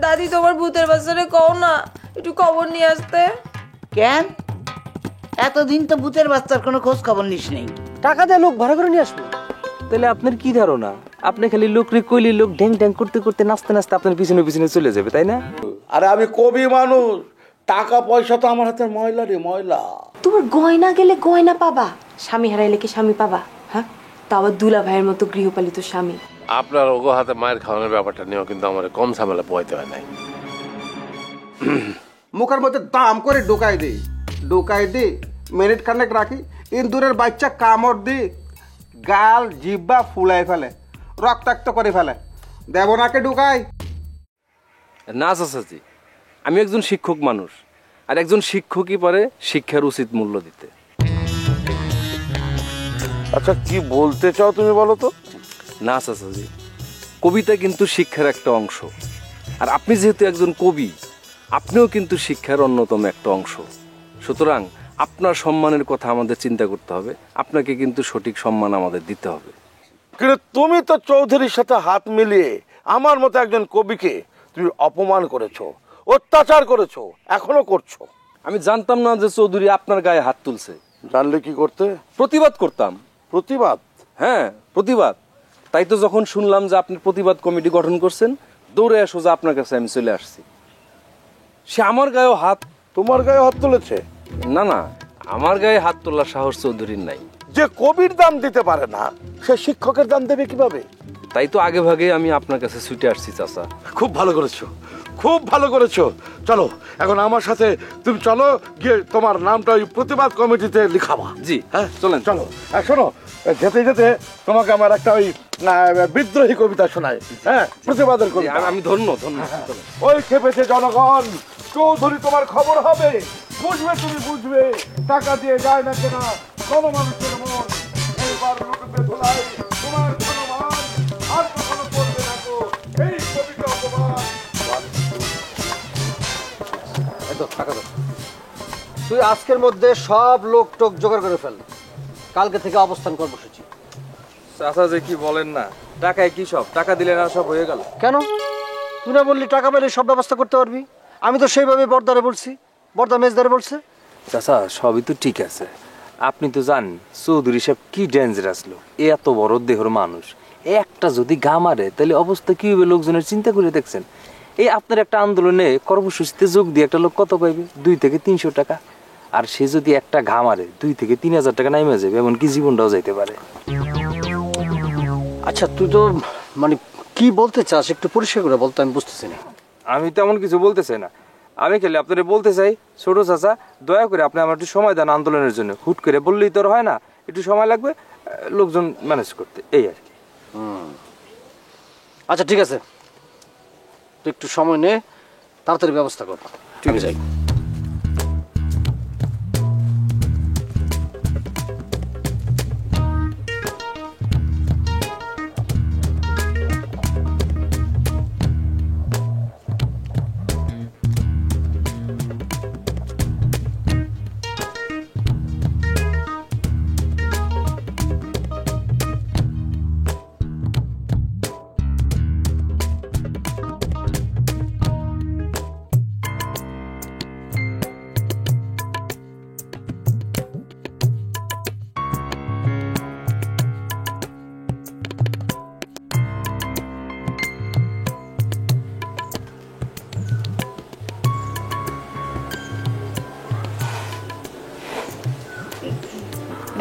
দাদি তোমার ভূতের বাচ্চারে কও না একটু খবর নিয়ে আসতে। কেন এতদিন তো ভূতের বাচ্চার কোনো খোঁজ খবর নিস নেই? টাকা দিয়ে লোক ভাড়া করে নিয়ে আসবো। তাহলে আপনার কি ধারণা আপনি খালি লোক রে কইলি লোক ঢ্যাং ঢ্যাং করতে করতে নাচতে নাচতে আপনার পিছনে পিছনে চলে যাবে, তাই না? আরে আমি কবি মানুষ, টাকা পয়সা তো আমার হাতের ময়লা রে ময়লা। তোমার গয়না গেলে গয়না পাবা, স্বামী হারাইলে কি স্বামী পাবা? হ্যাঁ, তা আবার দুলা ভাইয়ের মতো গৃহপালিত স্বামী। আপনার ওগো হাতে মায়ের খাওয়ানোর ব্যাপারটা নিয়েও কিন্তু আমার কম ঝামেলা পোয়াইতে হয় নাই। মুখের মধ্যে দাম করে ঢোকাই দে মিনিট খানেক রাখি ইন্দুরের বাচ্চা কামড় দি গাল জিব্বা ফুলাই ফেলে, রক্তাক্ত করে ফেলে। দেবনাকে ঢুকাই না চাচাজি, আমি একজন শিক্ষক মানুষ, আর একজন শিক্ষকই পারে শিক্ষার উচিত মূল্য দিতে। আচ্ছা কি বলতে চাও তুমি বলো তো? না চাচাজি, কবিতা কিন্তু শিক্ষার একটা অংশ, আর আপনি যেহেতু একজন কবি আপনিও কিন্তু শিক্ষার অন্যতম একটা অংশ। সুতরাং আপনার সম্মানের কথা আমাদের চিন্তা করতে হবে, আপনাকে কিন্তু সঠিক সম্মান আমাদের দিতে হবে। কিন্তু তুমি তো চৌধুরীর সাথে হাত মিলিয়ে আমার মতো একজন কবিকে তুমি অপমান করেছো, অত্যাচার করেছো, এখনো করছো। আমি জানতাম না যে চৌধুরী আপনার গায়ে হাত তুলছে। জানলে কি করতে? প্রতিবাদ করতাম। প্রতিবাদ? হ্যাঁ প্রতিবাদ। তাই তো যখন শুনলাম যে আপনি প্রতিবাদ কমিটি গঠন করছেন, দৌড়ে সোজা আপনার কাছে আমি চলে আসছি। সে আমার গায়েও হাত। তোমার গায়ে হাত তুলেছে? না না, আমার গায়ে হাত তোলার সাহস চৌধুরীর নাই। যে কবির দাম দিতে পারে না সে শিক্ষকের দাম দেবে কিভাবে? তাই তো আগে ভাগে আমি আপনার কাছে ছুটে আসছি চাচা। খুব ভালো করেছো, খুব ভালো করেছো। চলো এখন আমার সাথে তুমি চলো, গিয়ে তোমার নামটা ওই প্রতিবাদ কমিটিতে লিখাবা। জি হ্যাঁ চলেন। চলো। শোনো, যেতে যেতে তোমাকে আমার একটা ওই বিদ্রোহী কবিতা শোনায়, হ্যাঁ প্রতিবাদের কবিতা। আমি ধন্য। ওই খেপেছে জনগণ, চৌধুরী তোমার খবর হবে, বুঝবে তুমি বুঝবে, টাকা দিয়ে যায় না কেনা গণমানুষের মন। এইবার লোকেতে ধুলাই তোমার জনমান আর কখনো করবে না তো এই কবিকে অপমান। তুই আজকের মধ্যে সব লোক টোক জোগাড় করে ফেল, কালকে থেকে অবস্থান কর্মসূচি। চাচা যে কি বলেন না, টাকায় কি সব, টাকা দিলে না সব হয়ে গেল? কেন তুই না বললি টাকা পেলে সব ব্যবস্থা করতে পারবি? আমি তো সেইভাবে বর্দারে বলছি, বর্দা মেজদারে বলছে। চাচা সবই তো ঠিক আছে, আপনি তো জানেন চৌধুরী সাহেব কি ডেঞ্জারাস লোক, এত বড় দেহর মানুষ, একটা যদি গা মারে তাহলে অবস্থা কি হবে লোকজনের চিন্তা করে দেখছেন? এই আপনার একটা আন্দোলনে কর্মসূচিতে যোগ দিয়ে একটা লোক কত পাইবে? 2 থেকে 300 টাকা। আর সে যদি একটা ঘা মারে 2 থেকে 3,000 টাকা নামে যাবে, এমনকি জীবনটাও যাইতে পারে। আচ্ছা তুই তো মানে কি বলতে চাস একটু পরিষ্কার করে বলতে, আমি বুঝতেছি না। আমি তেমন কিছু বলতে চাই না, আমি খালি আপনারা বলতে চাই ছোট চাচা দয়া করে আপনি আমার একটু সময় দেন আন্দোলনের জন্য। হুট করে বললেই তো হয় না, একটু সময় লাগবে লোকজন ম্যানেজ করতে, এই আর কি। আচ্ছা ঠিক আছে, তুই একটু সময় নে, তাড়াতাড়ি ব্যবস্থা কর। ঠিক আছে।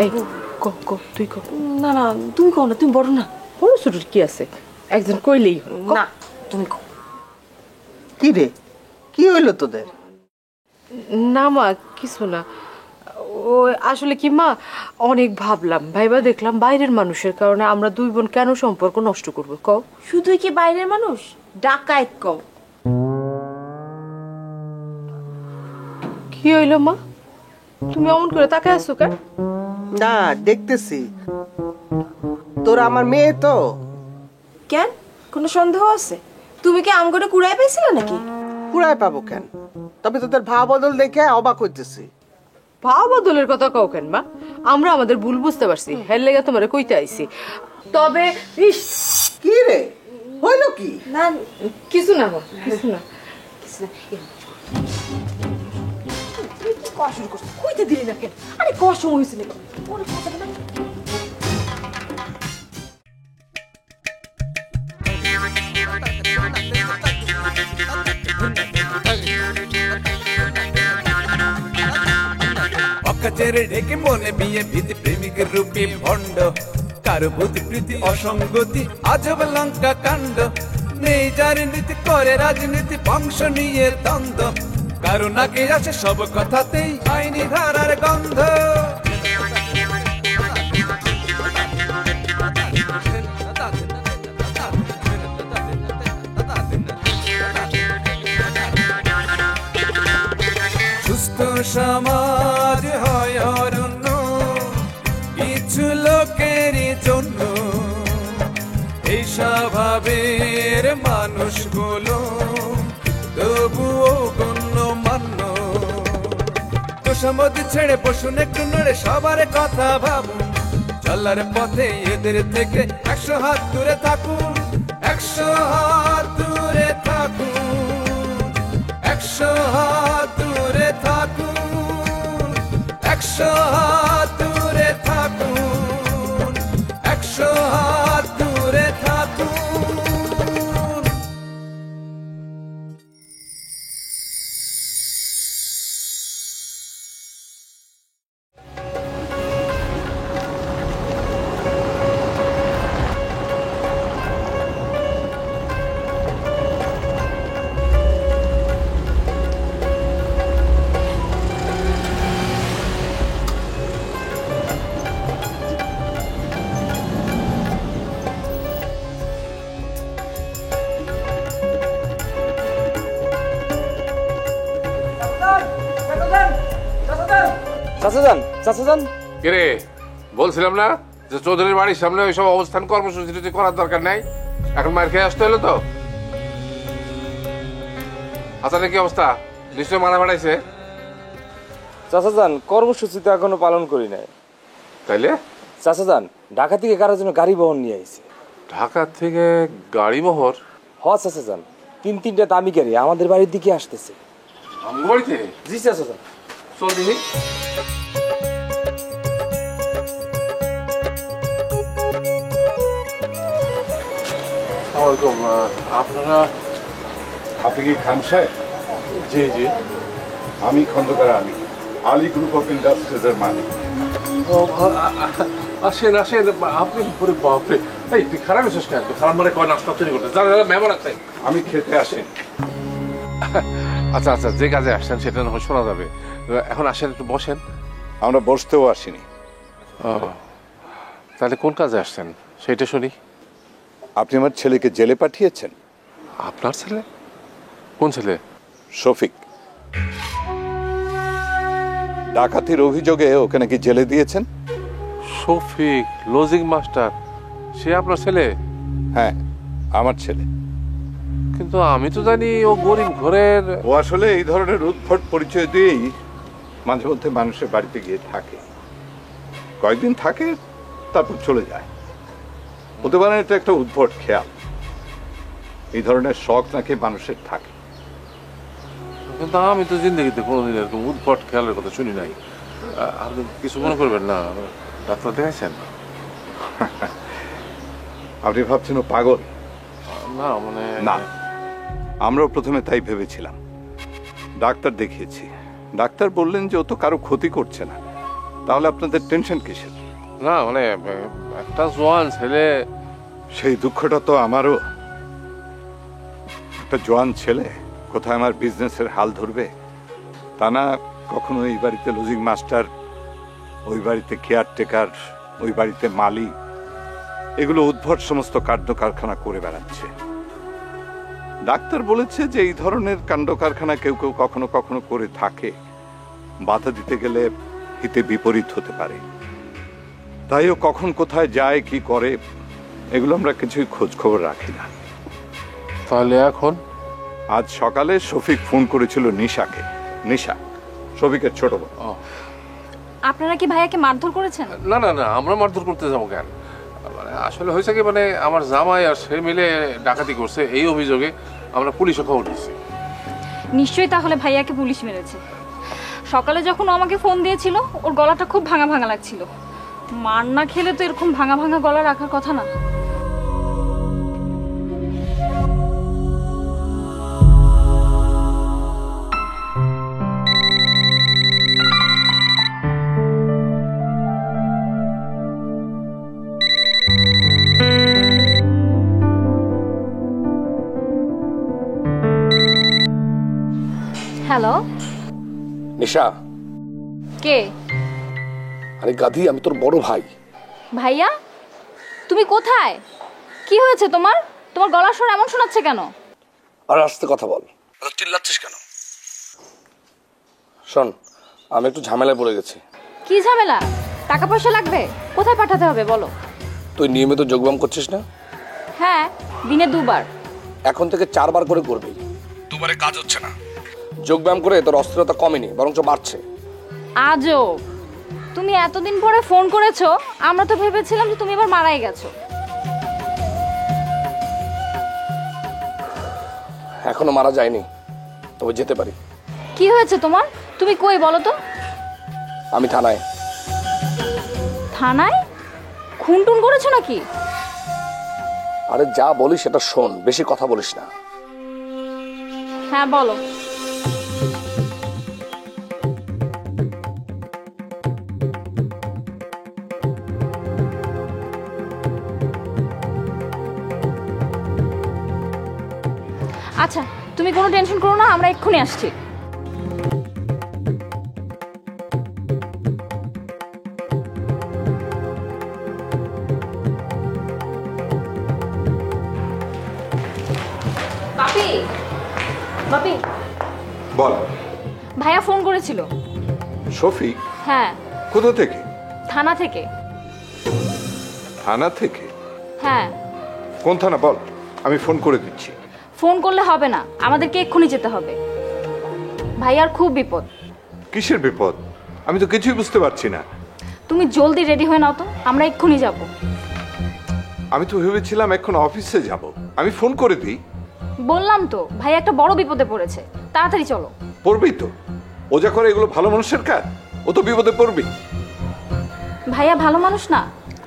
এই ক তুই ক। না না তুমি কও না, তুমি বড় না। বড় ছোট কি আছে, একজন কইলেই না। তুমি কও। কি রে, কি হইলো তোদের? না মা কিছু না, ও আসলে কি মা, অনেক ভাবলাম, ভাইবা দেখলাম বাইরের মানুষের কারণে আমরা 2 বোন কেন সম্পর্ক নষ্ট করবো কও? শুধুই কি বাইরের মানুষ, ডাকায়েত কও। কি হইলো মা, তুমি অমন করে তাকায় আছো কেন? না দেখতেছি, তোরা আমার মেয়ে তো। কেন, কোনো সন্দেহ আছে? তুমি কি আম করে কুড়াই পাইছিলে নাকি? কুড়ায় পাবো কেন, তবে তোদের ভাব বদল দেখে অবাক হইতেছি। ভাব বদলের কথা কও কেন মা? আমরা আমাদের ভুল বুঝতে পারছি, হের লেগে তোমারে কইতে আইছি। তবে কি রে, হইল কি? না কিছু না মা, কিছু না, কিছু না। তুই কি কয়া শুরু করছিস? কইতে দিলি না কেন? আরে কয়া সময় হয়েছে না, ওরে কথা বলে না। অকাচেরে ঢেকে মনে বিয়ে ভীতি প্রেমিকের রূপে ভণ্ড কারো বুদ্ধি প্রীতি অসঙ্গতি আজব লঙ্কা কাণ্ড নেই যার নীতি করে রাজনীতি বংশ নিয়ে দ্বন্দ্ব কারো নাকে আছে সব কথাতেই আইনি ধারার গন্ধ সুস্থ সমাজ হয় অরণ্য কিছু লোকেরই জন্য এই স্বভাবের মানুষগুলো তবুও গণ্যমান্য তোষামতি ছেড়ে বসুন একটু নড়ে সবার কথা ভাবুন চলার পথে এদের থেকে 100 হাত দূরে থাকুন 100 হাত দূরে থাকুন 100 হাত দূরে থাকুন 100 হাত দূরে থাকুন 100 হাত দূরে থাকুন চাচা যান। কিরে বলছিলাম না যে চৌধুরীর বাড়ির সামনে ওইসব অবস্থান কর্মসূচি করার দরকার নাই, এখন মার খেয়ে আসতে হলো তো। আচ্ছা কি অবস্থা? নিশ্চয় মারা বাড়াইছে। চাচা যান, কর্মসূচি তো এখনো পালন করি নাই। তাইলে চাচা যান, ঢাকা থেকে কারোর জন্য গাড়ি বহন নিয়ে আইছে। ঢাকা থেকে গাড়ি বহর? হ চাচা যান, 3-3টা দামি গাড়ি আমাদের বাড়ির দিকে আসতেছে। আমার বাড়িতে? জি চাচা যান। চল দিদি। আপনারা? আপনি কি খান সাহেব? জি জি। আমি খন্দকার আলী গ্রুপ অফ ইন্ডাস্ট্রিজের মালিক। আসেন আসেন, আপনি পুরো বাপরে। এই তুই খারাপ আছিস কেন? তুই খারাপ মানে কয় নাস্তা তৈরি করতে জানা মেমন আছে। আমি খেতে আসি। আচ্ছা আচ্ছা, যে কাজে আসছেন সেটা না হয় শোনা যাবে। এখন আসেন, একটু বসেন। আমরা বসতেও আসিনি। তাহলে কোন কাজে আসছেন সেটা শুনি। আপনি আমার ছেলেকে জেলে পাঠিয়েছেন। আপনার ছেলে? কোন ছেলে? শফিক। ডাকাতির অভিযোগে ওকে নাকি জেলে দিয়েছেন। শফিক লজিং মাস্টার, সে আপনার ছেলে? হ্যাঁ, আমার ছেলে। কিন্তু আমি তো জানি ও গরিব ঘরের। ও আসলে এই ধরনের উদ্ভট পরিচয় দিয়েই মাঝে মধ্যে মানুষের বাড়িতে গিয়ে থাকে, কয়েকদিন থাকে তারপর চলে যায়। হতে পারে এটা একটা উদ্ভট খেয়াল। এই ধরনের শখ নাকি মানুষের থাকে। কিন্তু আমি তো জিন্দগিতে কোনোদিন এরকম উদ্ভট খেয়ালের কথা শুনি নাই। আপনি কিছু মনে করবেন না, ডাক্তার দেখাইছেন? আপনি ভাবছেন ও পাগল? না মানে না, আমরাও প্রথমে তাই ভেবেছিলাম। ডাক্তার দেখিয়েছি, ডাক্তার বললেন যে ও তো কারো ক্ষতি করছে না। তাহলে আপনাদের টেনশন কিসের? না মানে একটা জোয়ান ছেলে। সেই দুঃখটা তো আমারও। একটা জোয়ান ছেলে কোথায় আমার বিজনেসের হাল ধরবে তা না, কখনো এই বাড়িতে লজিং মাস্টার, ওই বাড়িতে কেয়ারটেকার, ওই বাড়িতে মালি, এগুলো উদ্ভট সমস্ত কাণ্ড কারখানা করে বেড়াচ্ছে। ডাক্তার বলেছে যে এই ধরনের কাণ্ড কারখানা কেউ কেউ কখনো কখনো করে থাকে, বাধা দিতে গেলে হিতে বিপরীত হতে পারে। তাইও কখন কোথায় যায় কি করে এগুলো আমরা কিছুই খোঁজ খবর রাখি না। তাহলে এখন? আজ সকালে শফিক ফোন করেছিল নিশাকে। নিশা শফিকের ছোট বোন। আপনারা কি ভাইয়াকে মারধর করেছেন? না না না, আমরা মারধর করতে যাবো কেন? আসলে হয়েছে কি মানে আমার জামাই আর সে মিলে ডাকাতি করছে, এই অভিযোগে আমরা পুলিশে খবর দিয়েছি। নিশ্চয়ই তাহলে ভাইয়াকে পুলিশ মেরেছে। সকালে যখন ও আমাকে ফোন দিয়েছিল ওর গলাটা খুব ভাঙা ভাঙা লাগছিল। মার না খেলে তো এরকম ভাঙা ভাঙা গলা রাখার কথা না। হ্যালো, নিশা, কে? আরে গাধি, আমি তোর বড় ভাই। ভাইয়া, তুমি কোথায়? কি হয়েছে তোমার? তোমার গলার স্বর এমন শোনাচ্ছে কেন? আর আস্তে কথা বল, চিল্লাচ্ছিস কেন? শোন, আমি একটু ঝামেলায় পড়ে গেছি। কি ঝামেলা? টাকা পয়সা লাগবে? কোথায় পাঠাতে হবে বলো। তুই নিয়মিত যোগব্যায়াম করছিস না? হ্যাঁ, দিনে 2 বার। এখন থেকে 4 বার করে করবি। দুবারে কাজ হচ্ছে না। যোগব্যায়াম করে তোর অস্থিরতা কমেনি, বরঞ্চ বাড়ছে। আজও তুমি এতদিন পরে ফোন করেছো, আমরা তো ভেবেছিলাম যে তুমি এবার মারাই গেছো। এখনো মারা যায়নি, তবে যেতে পারি। কি হয়েছে তোমার? তুমি কই বলো তো? আমি থানায়। থানায়? খুন টুন করেছো নাকি? আরে যা বলিস সেটা শোন, বেশি কথা বলিস না। হ্যাঁ বলো। আচ্ছা, তুমি কোনো টেনশন করো না, আমরা এক্ষুনি আসছি। বাপি, বাপি, বল। ভাইয়া ফোন করেছিল। শফিক? হ্যাঁ। কোথা থেকে? থানা থেকে। থানা থেকে? হ্যাঁ। কোন থানা বল, আমি ফোন করে দিচ্ছি। ফোন করলে হবে না, আমাদেরকে এক্ষুনি যেতে হবে। ভাইয়ার খুব বিপদ। কিসের বিপদ? আমি তো কিছুই বুঝতে পারছি না। তুমি জলদি রেডি হয়ে নাও তো, আমরা এক্ষুনি যাব। আমি তো ভেবেছিলাম এখন অফিসে যাব। আমি ফোন করে দিই। বললাম তো, ভাই একটা বড় বিপদে পড়েছে, তাড়াতাড়ি চলো। পড়বেই তো, ও যা করে এগুলো ভালো মানুষের কাজ, ও তো বিপদে পড়বি। ভাইয়া ভালো মানুষ না?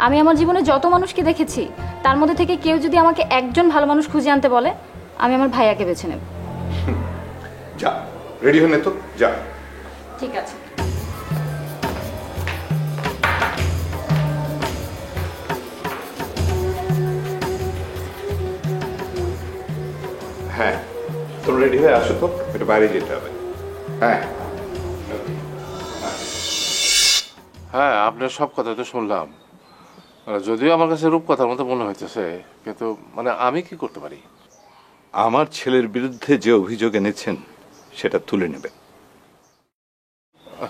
আমি আমার জীবনে যত মানুষকে দেখেছি তার মধ্যে থেকে কেউ যদি আমাকে একজন ভালো মানুষ খুঁজে আনতে বলে, আমি আমার ভাইয়াকে বেছে নেব। যা, রেডি হয়ে নে তো, যা। ঠিক আছে। হ্যাঁ, তোর রেডি হয়ে আসো তো, একটু বাইরে যেতে হবে। হ্যাঁ হ্যাঁ, আপনার সব কথা তো শুনলাম। যদিও আমার কাছে রূপকথার মতো মনে হইতেছে, কিন্তু মানে আমি কি করতে পারি? আমার ছেলের বিরুদ্ধে যে অভিযোগ এনেছেন সেটা তুলে নেবেন।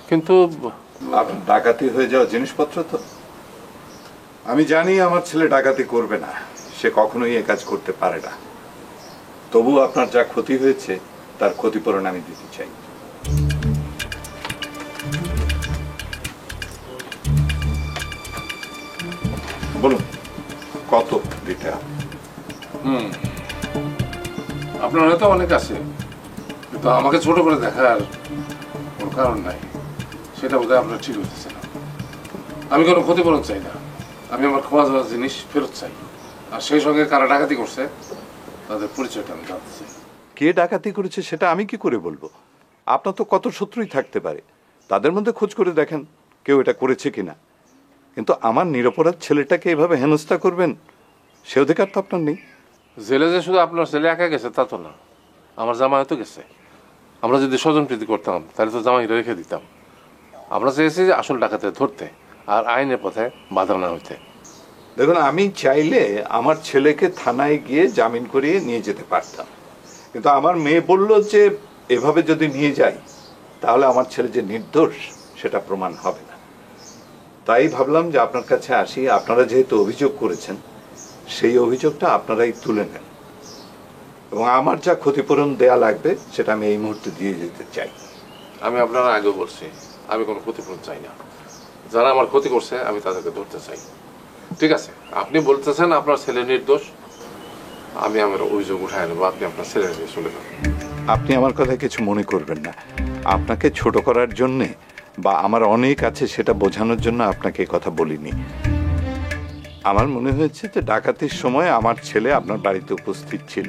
কিন্তু আপনার ডাকাতি হয়ে যাওয়া জিনিসপত্র তো, আমি জানি আমার ছেলে ডাকাতি করবে না, সে কখনোই এ কাজ করতে পারে না। তবু আপনার যা ক্ষতি হয়েছে তার ক্ষতিপূরণ আমি দিতে চাই। বলুন কত দিতে হবে? আপনার হয়তো অনেক আছে, কিন্তু আমাকে ছোট করে দেখার কোনো কারণ নাই। সেটা বোধহয় আপনার ঠিক হইতেছে না। আমি কোনো ক্ষতিপূরণ চাই না, আমি আমার খোয়া যাওয়া জিনিস ফেরত চাই। আর সেই সঙ্গে কারা ডাকাতি করছে তাদের পরিচয়টা আমি জানতে চাই। কে ডাকাতি করেছে সেটা আমি কি করে বলবো? আপনার তো কত শত্রুই থাকতে পারে, তাদের মধ্যে খোঁজ করে দেখেন কেউ এটা করেছে কিনা। কিন্তু আমার নিরপরাধ ছেলেটাকে এভাবে হেনস্থা করবেন, সে অধিকার তো আপনার নেই। জেলে যে শুধু আপনার ছেলে একা গেছে তা তো না, আমার জামাই তো গেছে। আমরা যদি স্বজনপ্রীতি করতাম তাহলে তো জামাই রেখে দিতাম। আমরা চেয়েছি যে আসল ডাকাতে ধরতে আর আইনের পথে বাধা না হইতে। দেখুন, আমি চাইলে আমার ছেলেকে থানায় গিয়ে জামিন করিয়ে নিয়ে যেতে পারতাম, কিন্তু আমার মেয়ে বলল যে এভাবে যদি নিয়ে যাই তাহলে আমার ছেলে যে নির্দোষ সেটা প্রমাণ হবে না। তাই ভাবলাম যে আপনার কাছে আসি, আপনারা যেহেতু অভিযোগ করেছেন সেই অভিযোগটা আপনারাই তুলে নেন, এবং আমার যা ক্ষতিপূরণ দেয়া লাগবে সেটা আমি এই মুহূর্তে দিয়ে যেতে চাই। আমি আপনারা আগেও বলছি, আমি কোনো ক্ষতিপূরণ চাই না। যারা আমার ক্ষতি করছে আমি তাদেরকে ধরতে চাই। ঠিক আছে, আপনি বলতেছেন আপনার ছেলে নির্দোষ, আমি আমার অভিযোগ উঠায় নেবো, আপনি আপনার ছেলে নিয়ে চলে যান। আপনি আমার কথা কিছু মনে করবেন না। আপনাকে ছোট করার জন্যে বা আমার অনেক আছে সেটা বোঝানোর জন্য আপনাকে এই কথা বলিনি। আমার মনে হয়েছে যে ডাকাতির সময় আমার ছেলে আপনার বাড়িতে উপস্থিত ছিল,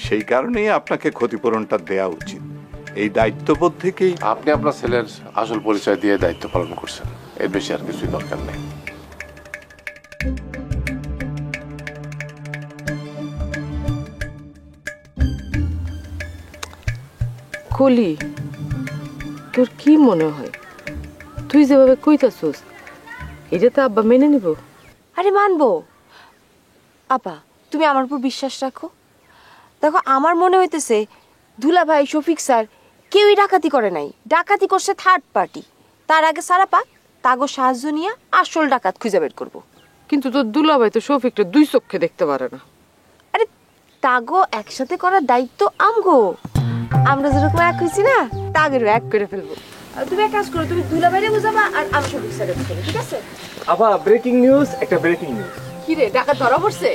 সেই কারণেই আপনাকে ক্ষতিপূরণটা দেওয়া উচিত। এই দায়িত্ববোধ থেকেই আপনি আপনার ছেলের আসল পরিচয় দিয়ে দায়িত্ব পালন করছেন, এর বেশি আর কিছুই দরকার নেই। কলি, তোর কি মনে হয় তুই যেভাবে কইতাছস এটা তো আব্বা মেনে নিব? আরে মানবো আপা, তুমি আমার উপর বিশ্বাস রাখো। দেখো, আমার মনে হইতেছে দুলাভাই, শফিক স্যার কেউই ডাকাতি করে নাই, ডাকাতি করছে থার্ড পার্টি। তার আগে সারা পাক তাগো সাহায্য নিয়ে আসল ডাকাত খুঁজে বের করবো। কিন্তু তোর দুলাভাই তো শফিকটা দুই চোখে দেখতে পারে না। আরে তাগো একসাথে করার দায়িত্ব আমগো। আমরা যেরকম এক হয়েছি না, তাগেরও এক করে ফেলবো। আর তুমি এক কাজ করো, তুমি দুলাভাইরে বুঝাবা আর আমি শফিক স্যারের বুঝাবো, ঠিক আছে? আপা ব্রেকিং নিউজ, একটা ব্রেকিং নিউজ। কি রে, ডাকাত ধরা পড়ছে?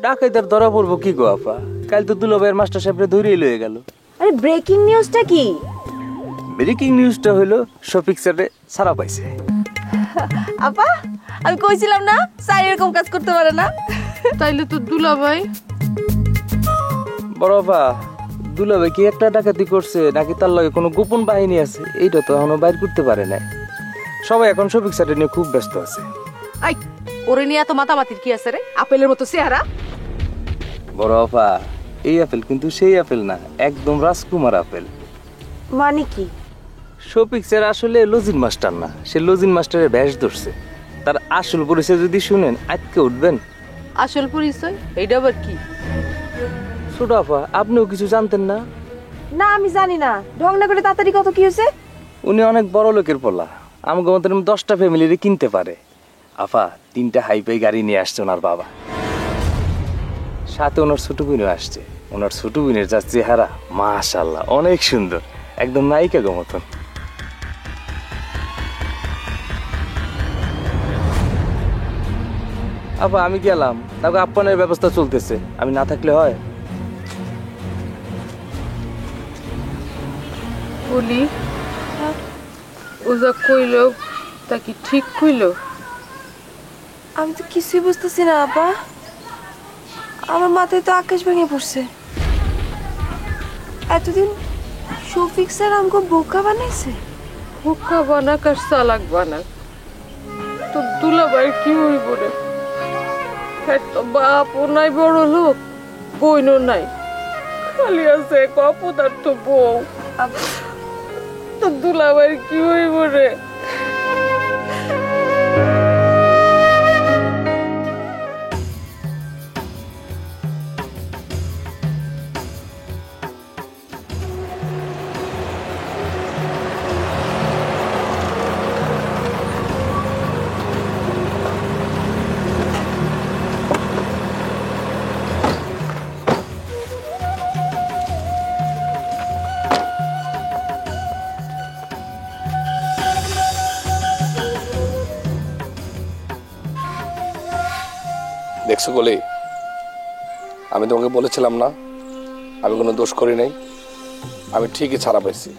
ডাকাইতার ধরা পড়বো কি গো আপা, কাল তো দুলাভাইয়ের মাস্টার সাহেবরে ধরিয়ে লয়ে গেল। আরে ব্রেকিং নিউজটা কি? ব্রেকিং নিউজটা হলো শফিক স্যারে ছাড়া পাইছে। আপা, আমি কইছিলাম না স্যার এরকম কাজ করতে পারে না। তাইলে তো দুলাভাই বড় আপা, দুলাভাই কি একটা ডাকাতি করছে নাকি তার লগে কোনো গোপন বাহিনী আছে, এইটা তো এখনো বাইর করতে পারে না। সবাই এখন শফিক স্যারের নিয়ে খুব ব্যস্ত আছে। আই, ওরে নিয়ে এত মাতামাতির কি আছে রে? আপেলের মতো চেহারা। বড় আপা, এই আপেল কিন্তু সেই আপেল না, একদম রাজকুমার আপেল। মানে কি? শফিক স্যার আসলে লজিন মাস্টার না, সে লজিন মাস্টারের ব্যাস ধরছে। তার আসল পরিচয় যদি শুনেন আজকে উঠবেন। আসল পরিচয় এইটা আবার কি? ছোট আপা, আপনিও কিছু জানতেন না? না, আমি জানি না। ঢং না করে তাড়াতাড়ি কত কি হয়েছে? উনি অনেক বড় লোকের পোলা, আমাকে মতন 10টা ফ্যামিলির কিনতে পারে। আপা 3টা হাইফাই গাড়ি নিয়ে আসছে ওনার বাবা, সাথে ওনার ছোট বোনও আসছে। ওনার ছোট বোনের যা চেহারা, মাশাআল্লাহ অনেক সুন্দর, একদম নায়িকা গো মতন। আপা আমি গেলাম, তারপর আপনার ব্যবস্থা চলতেছে, আমি না থাকলে হয়? বলি, ও যা কইল তা কি ঠিক কইল? আমি তো কিছুই বুঝতেছি না আপা, আমার মাথায় তো আকাশ ভেঙে পড়ছে। এতদিন শফিক স্যার আমাকে বোকা বানাইছে। বোকা বানাক আর চালাক বানাক, তোর দুলাভাই কি হইব রে? তো বাপও নাই, বড় লোক বইনও নাই, খালি আছে এক অপদার্থ বউ। তোর দুলাভাই কি হইব রে? দেখছো বলে, আমি তোমাকে বলেছিলাম না আমি কোনো দোষ করি নাই, আমি ঠিকই ছাড়া পাইছি।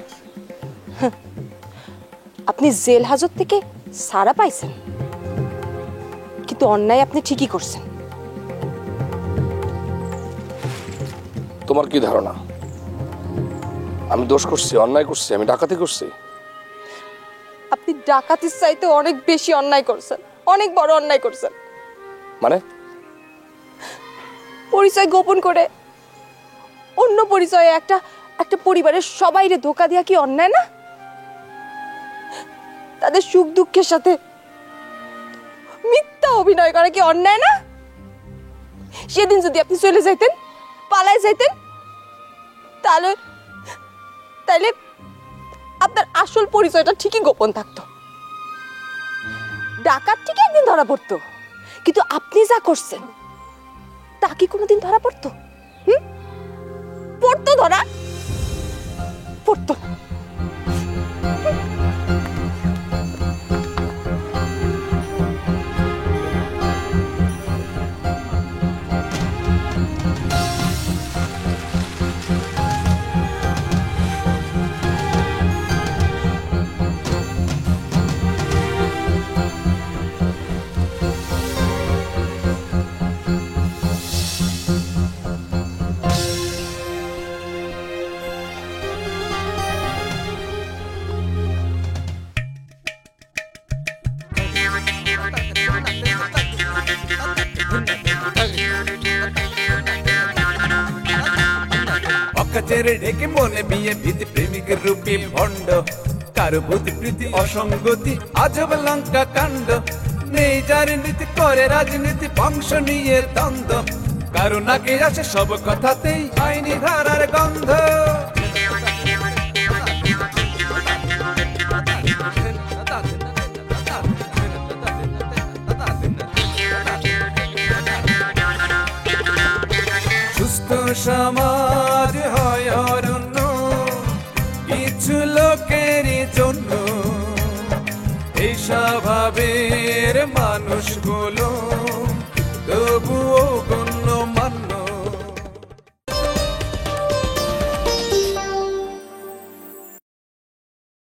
আপনি জেল হাজত থেকে সারা পাইছেন, কিন্তু অন্যায় আপনি ঠিকই করছেন। তোমার কি ধারণা আমি দোষ করছি, অন্যায় করছি, আমি ডাকাতি করছি? আপনি ডাকাতির চাইতে অনেক বেশি অন্যায় করছেন, অনেক বড় অন্যায় করছেন। মানে? পরিচয় গোপন করে অন্য পরিচয়ে একটা পরিবারের সবাইরে ধোকা দেয়া কি অন্যায় না? তাদের সুখ দুঃখের সাথে মিথ্যা অভিনয় করা কি অন্যায় না? সেদিন যদি আপনি চলে যাইতেন, পালায় যাইতেন, তাহলে আপনার আসল পরিচয়টা ঠিকই গোপন থাকতো। ডাকাত ঠিকই একদিন ধরা পড়তো, কিন্তু আপনি যা করছেন তা কি কোনোদিন ধরা পড়তো? পড়তো? ধরা পড়তো। পাখা চেরে ঢেকে মনে বিয়ে ভীতি প্রেমিকের রূপে ভণ্ড কারো প্রতি প্রীতি অসঙ্গতি আজব লঙ্কা কাণ্ড নেই যার নীতি করে রাজনীতি বংশ নিয়ে দ্বন্দ্ব কারো নাকে আসে সব কথাতেই আইনি ধারার গন্ধ সুস্থ সমাজ হয় অরণ্য কিছু লোকের জন্য এই স্বভাবের মানুষগুলো তবুও